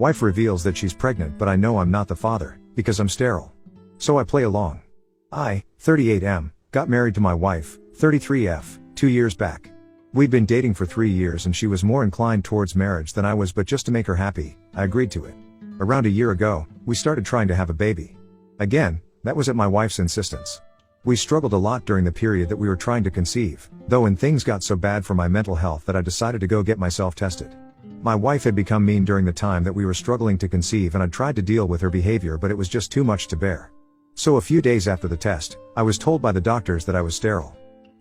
Wife reveals that she's pregnant, but I know I'm not the father, because I'm sterile. So I play along. I, 38M, got married to my wife, 33F, 2 years back. We'd been dating for 3 years and she was more inclined towards marriage than I was, but just to make her happy, I agreed to it. Around a year ago, we started trying to have a baby. Again, that was at my wife's insistence. We struggled a lot during the period that we were trying to conceive, though, and things got so bad for my mental health that I decided to go get myself tested. My wife had become mean during the time that we were struggling to conceive, and I tried to deal with her behavior, but it was just too much to bear. So a few days after the test, I was told by the doctors that I was sterile.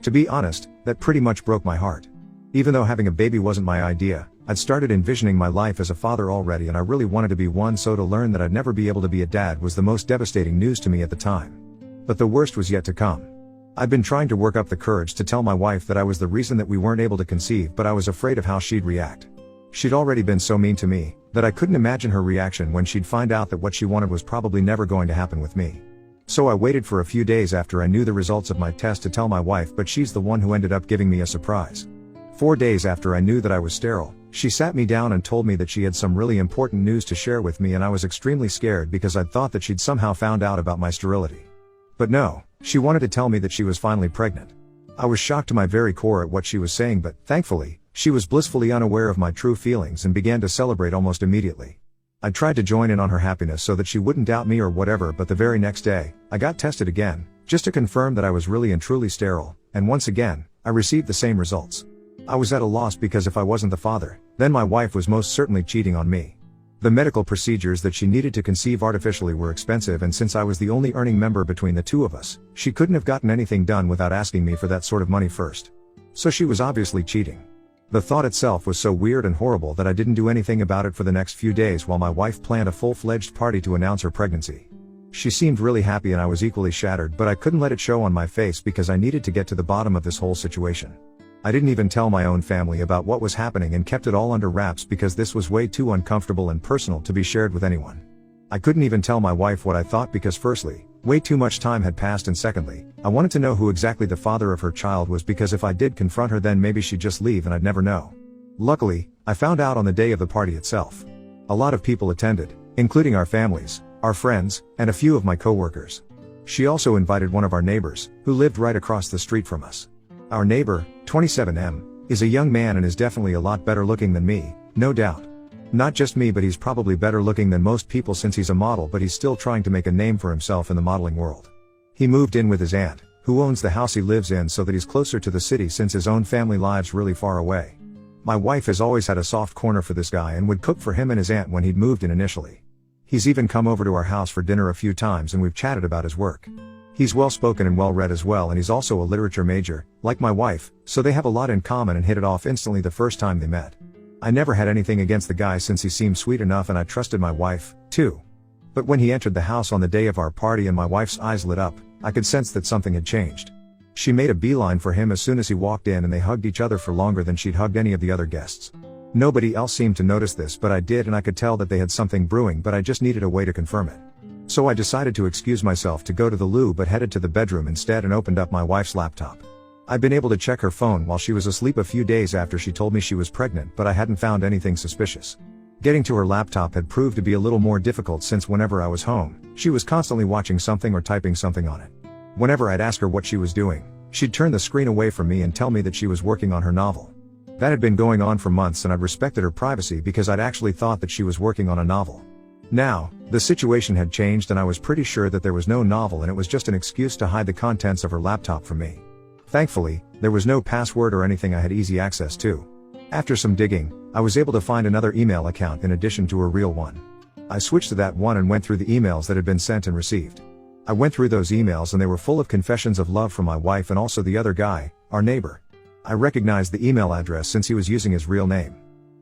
To be honest, that pretty much broke my heart. Even though having a baby wasn't my idea, I'd started envisioning my life as a father already, and I really wanted to be one, so to learn that I'd never be able to be a dad was the most devastating news to me at the time. But the worst was yet to come. I'd been trying to work up the courage to tell my wife that I was the reason that we weren't able to conceive, but I was afraid of how she'd react. She'd already been so mean to me, that I couldn't imagine her reaction when she'd find out that what she wanted was probably never going to happen with me. So I waited for a few days after I knew the results of my test to tell my wife, but she's the one who ended up giving me a surprise. 4 days after I knew that I was sterile, she sat me down and told me that she had some really important news to share with me, and I was extremely scared because I'd thought that she'd somehow found out about my sterility. But no, she wanted to tell me that she was finally pregnant. I was shocked to my very core at what she was saying, but thankfully, she was blissfully unaware of my true feelings and began to celebrate almost immediately. I tried to join in on her happiness so that she wouldn't doubt me or whatever, but the very next day, I got tested again, just to confirm that I was really and truly sterile, and once again, I received the same results. I was at a loss because if I wasn't the father, then my wife was most certainly cheating on me. The medical procedures that she needed to conceive artificially were expensive, and since I was the only earning member between the two of us, she couldn't have gotten anything done without asking me for that sort of money first. So she was obviously cheating. The thought itself was so weird and horrible that I didn't do anything about it for the next few days while my wife planned a full-fledged party to announce her pregnancy. She seemed really happy and I was equally shattered, but I couldn't let it show on my face because I needed to get to the bottom of this whole situation. I didn't even tell my own family about what was happening and kept it all under wraps because this was way too uncomfortable and personal to be shared with anyone. I couldn't even tell my wife what I thought because firstly, way too much time had passed, and secondly, I wanted to know who exactly the father of her child was, because if I did confront her then maybe she'd just leave and I'd never know. Luckily, I found out on the day of the party itself. A lot of people attended, including our families, our friends, and a few of my coworkers. She also invited one of our neighbors, who lived right across the street from us. Our neighbor, 27M, is a young man and is definitely a lot better looking than me, no doubt. Not just me, but he's probably better looking than most people since he's a model, but he's still trying to make a name for himself in the modeling world. He moved in with his aunt, who owns the house he lives in, so that he's closer to the city since his own family lives really far away. My wife has always had a soft corner for this guy and would cook for him and his aunt when he'd moved in initially. He's even come over to our house for dinner a few times and we've chatted about his work. He's well spoken and well read as well, and he's also a literature major, like my wife, so they have a lot in common and hit it off instantly the first time they met. I never had anything against the guy since he seemed sweet enough and I trusted my wife, too. But when he entered the house on the day of our party and my wife's eyes lit up, I could sense that something had changed. She made a beeline for him as soon as he walked in and they hugged each other for longer than she'd hugged any of the other guests. Nobody else seemed to notice this, but I did, and I could tell that they had something brewing, but I just needed a way to confirm it. So I decided to excuse myself to go to the loo, but headed to the bedroom instead and opened up my wife's laptop. I'd been able to check her phone while she was asleep a few days after she told me she was pregnant, but I hadn't found anything suspicious. Getting to her laptop had proved to be a little more difficult since whenever I was home, she was constantly watching something or typing something on it. Whenever I'd ask her what she was doing, she'd turn the screen away from me and tell me that she was working on her novel. That had been going on for months and I'd respected her privacy because I'd actually thought that she was working on a novel. Now, the situation had changed and I was pretty sure that there was no novel and it was just an excuse to hide the contents of her laptop from me. Thankfully, there was no password or anything I had easy access to. After some digging, I was able to find another email account in addition to her real one. I switched to that one and went through the emails that had been sent and received. I went through those emails and they were full of confessions of love from my wife and also the other guy, our neighbor. I recognized the email address since he was using his real name.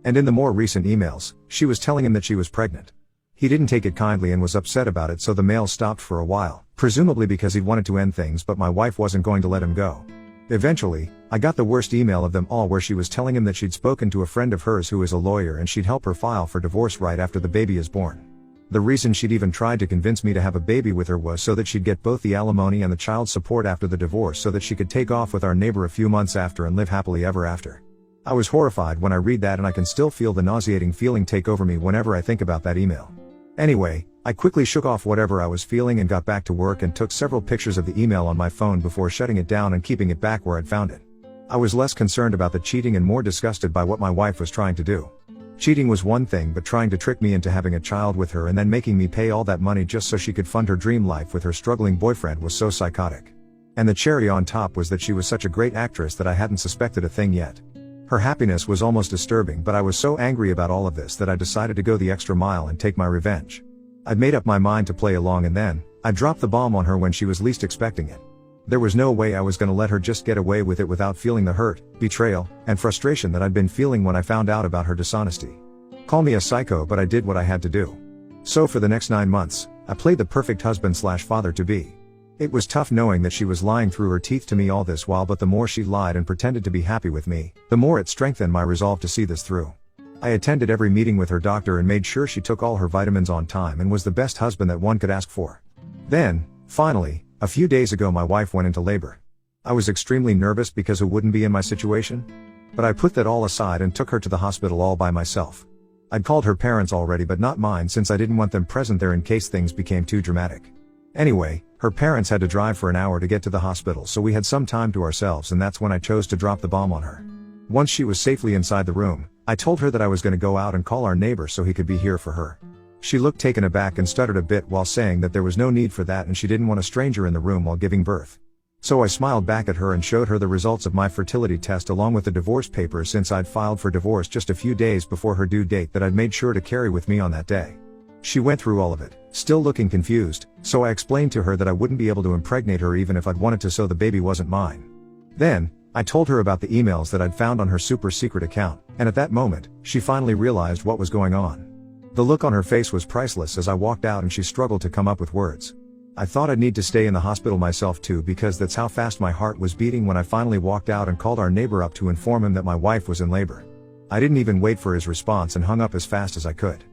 And in the more recent emails, she was telling him that she was pregnant. He didn't take it kindly and was upset about it, so the mail stopped for a while, presumably because he'd wanted to end things, but my wife wasn't going to let him go. Eventually, I got the worst email of them all, where she was telling him that she'd spoken to a friend of hers who is a lawyer and she'd help her file for divorce right after the baby is born. The reason she'd even tried to convince me to have a baby with her was so that she'd get both the alimony and the child support after the divorce so that she could take off with our neighbor a few months after and live happily ever after. I was horrified when I read that, and I can still feel the nauseating feeling take over me whenever I think about that email. Anyway, I quickly shook off whatever I was feeling and got back to work and took several pictures of the email on my phone before shutting it down and keeping it back where I'd found it. I was less concerned about the cheating and more disgusted by what my wife was trying to do. Cheating was one thing, but trying to trick me into having a child with her and then making me pay all that money just so she could fund her dream life with her struggling boyfriend was so psychotic. And the cherry on top was that she was such a great actress that I hadn't suspected a thing yet. Her happiness was almost disturbing, but I was so angry about all of this that I decided to go the extra mile and take my revenge. I'd made up my mind to play along, and then I dropped the bomb on her when she was least expecting it. There was no way I was going to let her just get away with it without feeling the hurt, betrayal, and frustration that I'd been feeling when I found out about her dishonesty. Call me a psycho, but I did what I had to do. So for the next 9 months, I played the perfect husband/father-to-be. It was tough knowing that she was lying through her teeth to me all this while, but the more she lied and pretended to be happy with me, the more it strengthened my resolve to see this through. I attended every meeting with her doctor and made sure she took all her vitamins on time and was the best husband that one could ask for. Then, finally, a few days ago my wife went into labor. I was extremely nervous because who wouldn't be in my situation? But I put that all aside and took her to the hospital all by myself. I'd called her parents already, but not mine, since I didn't want them present there in case things became too dramatic. Anyway, her parents had to drive for an hour to get to the hospital, so we had some time to ourselves, and that's when I chose to drop the bomb on her. Once she was safely inside the room, I told her that I was going to go out and call our neighbor so he could be here for her. She looked taken aback and stuttered a bit while saying that there was no need for that and she didn't want a stranger in the room while giving birth. So I smiled back at her and showed her the results of my fertility test along with the divorce papers, since I'd filed for divorce just a few days before her due date that I'd made sure to carry with me on that day. She went through all of it, still looking confused, so I explained to her that I wouldn't be able to impregnate her even if I'd wanted to, so the baby wasn't mine. Then, I told her about the emails that I'd found on her super secret account, and at that moment, she finally realized what was going on. The look on her face was priceless as I walked out and she struggled to come up with words. I thought I'd need to stay in the hospital myself too, because that's how fast my heart was beating when I finally walked out and called our neighbor up to inform him that my wife was in labor. I didn't even wait for his response and hung up as fast as I could.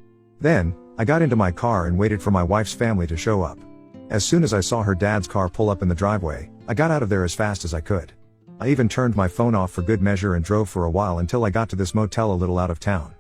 Then, I got into my car and waited for my wife's family to show up. As soon as I saw her dad's car pull up in the driveway, I got out of there as fast as I could. I even turned my phone off for good measure and drove for a while until I got to this motel a little out of town.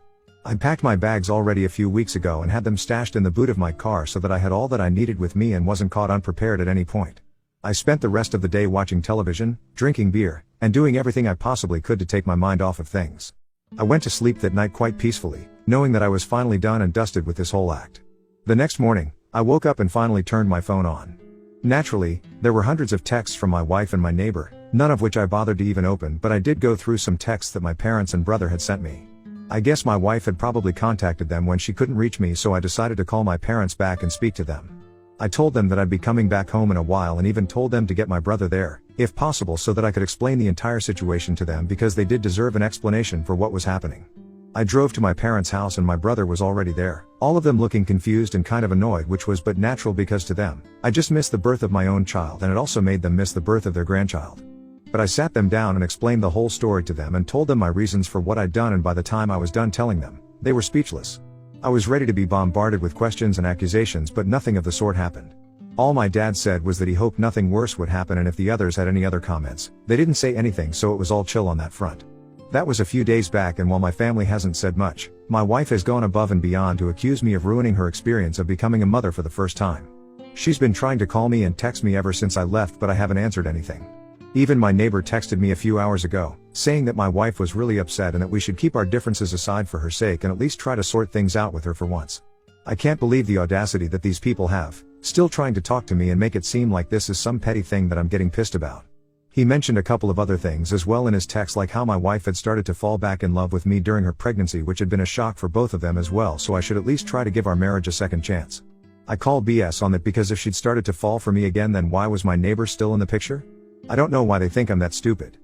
I'd packed my bags already a few weeks ago and had them stashed in the boot of my car so that I had all that I needed with me and wasn't caught unprepared at any point. I spent the rest of the day watching television, drinking beer, and doing everything I possibly could to take my mind off of things. I went to sleep that night quite peacefully, knowing that I was finally done and dusted with this whole act. The next morning, I woke up and finally turned my phone on. Naturally, there were hundreds of texts from my wife and my neighbor, none of which I bothered to even open, but I did go through some texts that my parents and brother had sent me. I guess my wife had probably contacted them when she couldn't reach me, so I decided to call my parents back and speak to them. I told them that I'd be coming back home in a while and even told them to get my brother there, if possible, so that I could explain the entire situation to them, because they did deserve an explanation for what was happening. I drove to my parents' house and my brother was already there, all of them looking confused and kind of annoyed, which was but natural because to them, I just missed the birth of my own child and it also made them miss the birth of their grandchild. But I sat them down and explained the whole story to them and told them my reasons for what I'd done, and by the time I was done telling them, they were speechless. I was ready to be bombarded with questions and accusations, but nothing of the sort happened. All my dad said was that he hoped nothing worse would happen, and if the others had any other comments, they didn't say anything, so it was all chill on that front. That was a few days back, and while my family hasn't said much, my wife has gone above and beyond to accuse me of ruining her experience of becoming a mother for the first time. She's been trying to call me and text me ever since I left, but I haven't answered anything. Even my neighbor texted me a few hours ago, saying that my wife was really upset and that we should keep our differences aside for her sake and at least try to sort things out with her for once. I can't believe the audacity that these people have, still trying to talk to me and make it seem like this is some petty thing that I'm getting pissed about. He mentioned a couple of other things as well in his text, like how my wife had started to fall back in love with me during her pregnancy, which had been a shock for both of them as well, so I should at least try to give our marriage a second chance. I call BS on that, because if she'd started to fall for me again, then why was my neighbor still in the picture? I don't know why they think I'm that stupid.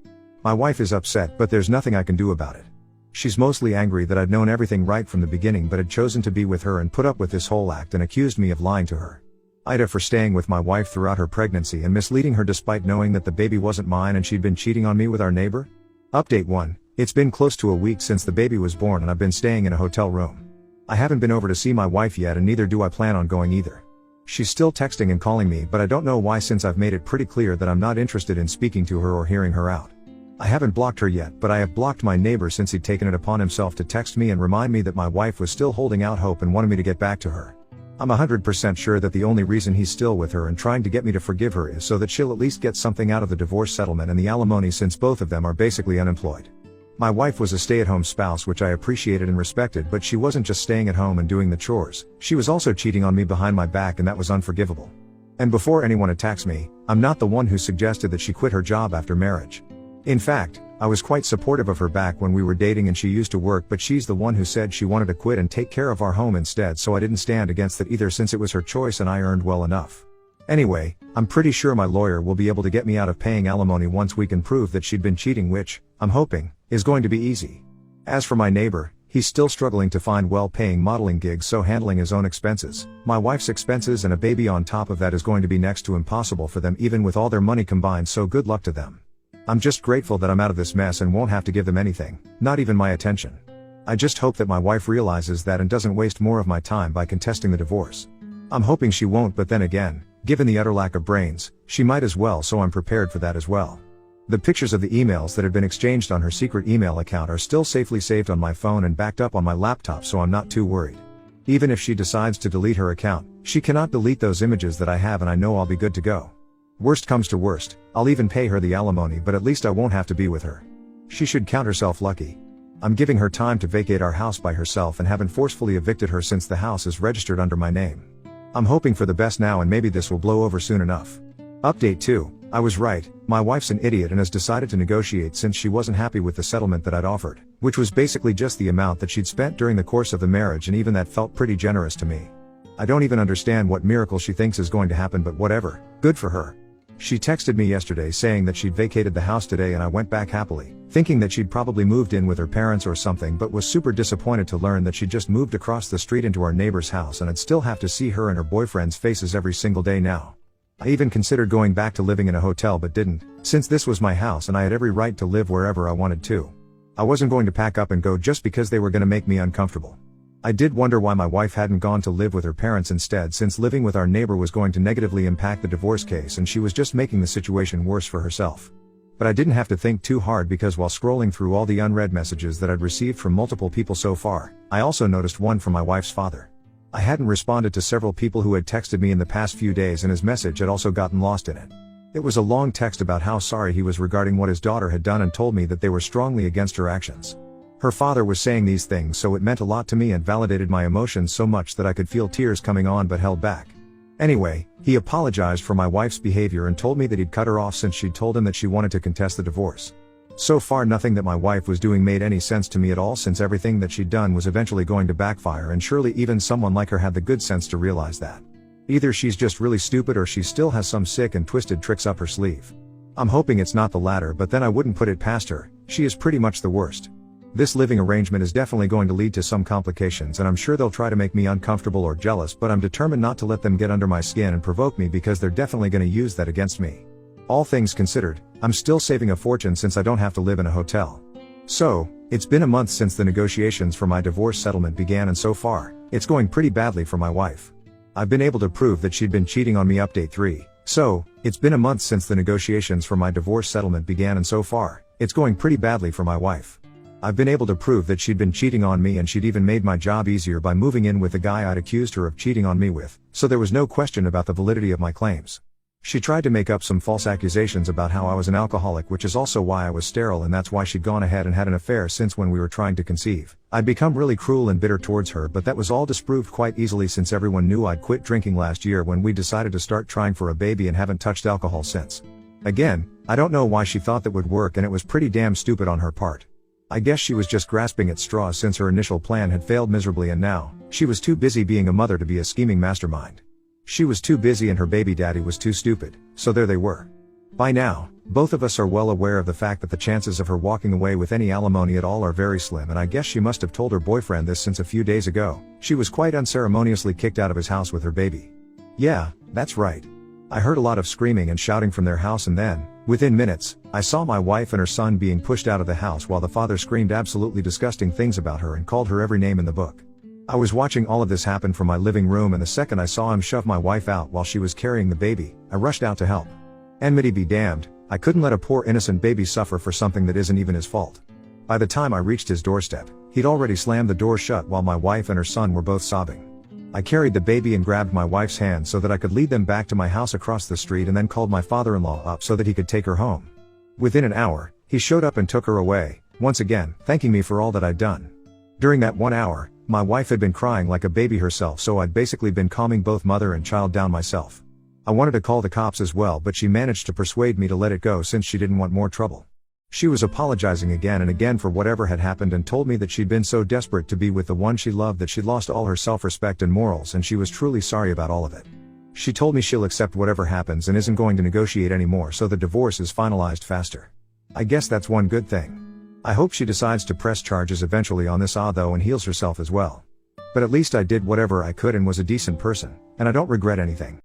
My wife is upset, but there's nothing I can do about it. She's mostly angry that I'd known everything right from the beginning but had chosen to be with her and put up with this whole act, and accused me of lying to her. Ida for staying with my wife throughout her pregnancy and misleading her despite knowing that the baby wasn't mine and she'd been cheating on me with our neighbor. Update 1. It's been close to a week since the baby was born and I've been staying in a hotel room. I haven't been over to see my wife yet, and neither do I plan on going either. She's still texting and calling me, but I don't know why, since I've made it pretty clear that I'm not interested in speaking to her or hearing her out. I haven't blocked her yet, but I have blocked my neighbor since he'd taken it upon himself to text me and remind me that my wife was still holding out hope and wanted me to get back to her. I'm 100% sure that the only reason he's still with her and trying to get me to forgive her is so that she'll at least get something out of the divorce settlement and the alimony, since both of them are basically unemployed. My wife was a stay-at-home spouse, which I appreciated and respected, but she wasn't just staying at home and doing the chores, she was also cheating on me behind my back, and that was unforgivable. And before anyone attacks me, I'm not the one who suggested that she quit her job after marriage. In fact, I was quite supportive of her back when we were dating and she used to work, but she's the one who said she wanted to quit and take care of our home instead, so I didn't stand against that either, since it was her choice and I earned well enough. Anyway, I'm pretty sure my lawyer will be able to get me out of paying alimony once we can prove that she'd been cheating, which, I'm hoping, is going to be easy. As for my neighbor, he's still struggling to find well-paying modeling gigs, so handling his own expenses, my wife's expenses and a baby on top of that is going to be next to impossible for them even with all their money combined, so good luck to them. I'm just grateful that I'm out of this mess and won't have to give them anything, not even my attention. I just hope that my wife realizes that and doesn't waste more of my time by contesting the divorce. I'm hoping she won't, but then again, given the utter lack of brains, she might as well, so I'm prepared for that as well. The pictures of the emails that had been exchanged on her secret email account are still safely saved on my phone and backed up on my laptop, so I'm not too worried. Even if she decides to delete her account, she cannot delete those images that I have, and I know I'll be good to go. Worst comes to worst, I'll even pay her the alimony, but at least I won't have to be with her. She should count herself lucky. I'm giving her time to vacate our house by herself and haven't forcefully evicted her since the house is registered under my name. I'm hoping for the best now, and maybe this will blow over soon enough. Update 2. I was right, my wife's an idiot and has decided to negotiate since she wasn't happy with the settlement that I'd offered, which was basically just the amount that she'd spent during the course of the marriage, and even that felt pretty generous to me. I don't even understand what miracle she thinks is going to happen, but whatever, good for her. She texted me yesterday saying that she'd vacated the house today, and I went back happily, thinking that she'd probably moved in with her parents or something, but was super disappointed to learn that she'd just moved across the street into our neighbor's house and I'd still have to see her and her boyfriend's faces every single day now. I even considered going back to living in a hotel but didn't, since this was my house and I had every right to live wherever I wanted to. I wasn't going to pack up and go just because they were going to make me uncomfortable. I did wonder why my wife hadn't gone to live with her parents instead, since living with our neighbor was going to negatively impact the divorce case and she was just making the situation worse for herself. But I didn't have to think too hard, because while scrolling through all the unread messages that I'd received from multiple people so far, I also noticed one from my wife's father. I hadn't responded to several people who had texted me in the past few days, and his message had also gotten lost in it. It was a long text about how sorry he was regarding what his daughter had done and told me that they were strongly against her actions. Her father was saying these things, so it meant a lot to me and validated my emotions so much that I could feel tears coming on but held back. Anyway, he apologized for my wife's behavior and told me that he'd cut her off since she'd told him that she wanted to contest the divorce. So far nothing that my wife was doing made any sense to me at all, since everything that she'd done was eventually going to backfire, and surely even someone like her had the good sense to realize that. Either she's just really stupid or she still has some sick and twisted tricks up her sleeve. I'm hoping it's not the latter, but then I wouldn't put it past her. She is pretty much the worst. This living arrangement is definitely going to lead to some complications, and I'm sure they'll try to make me uncomfortable or jealous, but I'm determined not to let them get under my skin and provoke me, because they're definitely going to use that against me. All things considered, I'm still saving a fortune since I don't have to live in a hotel. So, it's been a month since the negotiations for my divorce settlement began, and so far, it's going pretty badly for my wife. I've been able to prove that she'd been cheating on me. Update 3. So, it's been a month since the negotiations for my divorce settlement began, and so far, it's going pretty badly for my wife. I've been able to prove that she'd been cheating on me, and she'd even made my job easier by moving in with the guy I'd accused her of cheating on me with, so there was no question about the validity of my claims. She tried to make up some false accusations about how I was an alcoholic, which is also why I was sterile, and that's why she'd gone ahead and had an affair since when we were trying to conceive. I'd become really cruel and bitter towards her, but that was all disproved quite easily since everyone knew I'd quit drinking last year when we decided to start trying for a baby, and haven't touched alcohol since. Again, I don't know why she thought that would work, and it was pretty damn stupid on her part. I guess she was just grasping at straws since her initial plan had failed miserably, and now, she was too busy being a mother to be a scheming mastermind. She was too busy and her baby daddy was too stupid, so there they were. By now, both of us are well aware of the fact that the chances of her walking away with any alimony at all are very slim, and I guess she must have told her boyfriend this since a few days ago. She was quite unceremoniously kicked out of his house with her baby. Yeah, that's right. I heard a lot of screaming and shouting from their house, and then, within minutes, I saw my wife and her son being pushed out of the house while the father screamed absolutely disgusting things about her and called her every name in the book. I was watching all of this happen from my living room, and the second I saw him shove my wife out while she was carrying the baby, I rushed out to help. Enmity be damned, I couldn't let a poor innocent baby suffer for something that isn't even his fault. By the time I reached his doorstep, he'd already slammed the door shut while my wife and her son were both sobbing. I carried the baby and grabbed my wife's hand so that I could lead them back to my house across the street, and then called my father-in-law up so that he could take her home. Within an hour, he showed up and took her away, once again, thanking me for all that I'd done. During that 1 hour, my wife had been crying like a baby herself, so I'd basically been calming both mother and child down myself. I wanted to call the cops as well, but she managed to persuade me to let it go since she didn't want more trouble. She was apologizing again and again for whatever had happened and told me that she'd been so desperate to be with the one she loved that she'd lost all her self-respect and morals, and she was truly sorry about all of it. She told me she'll accept whatever happens and isn't going to negotiate anymore, so the divorce is finalized faster. I guess that's one good thing. I hope she decides to press charges eventually on this though and heals herself as well. But at least I did whatever I could and was a decent person, and I don't regret anything.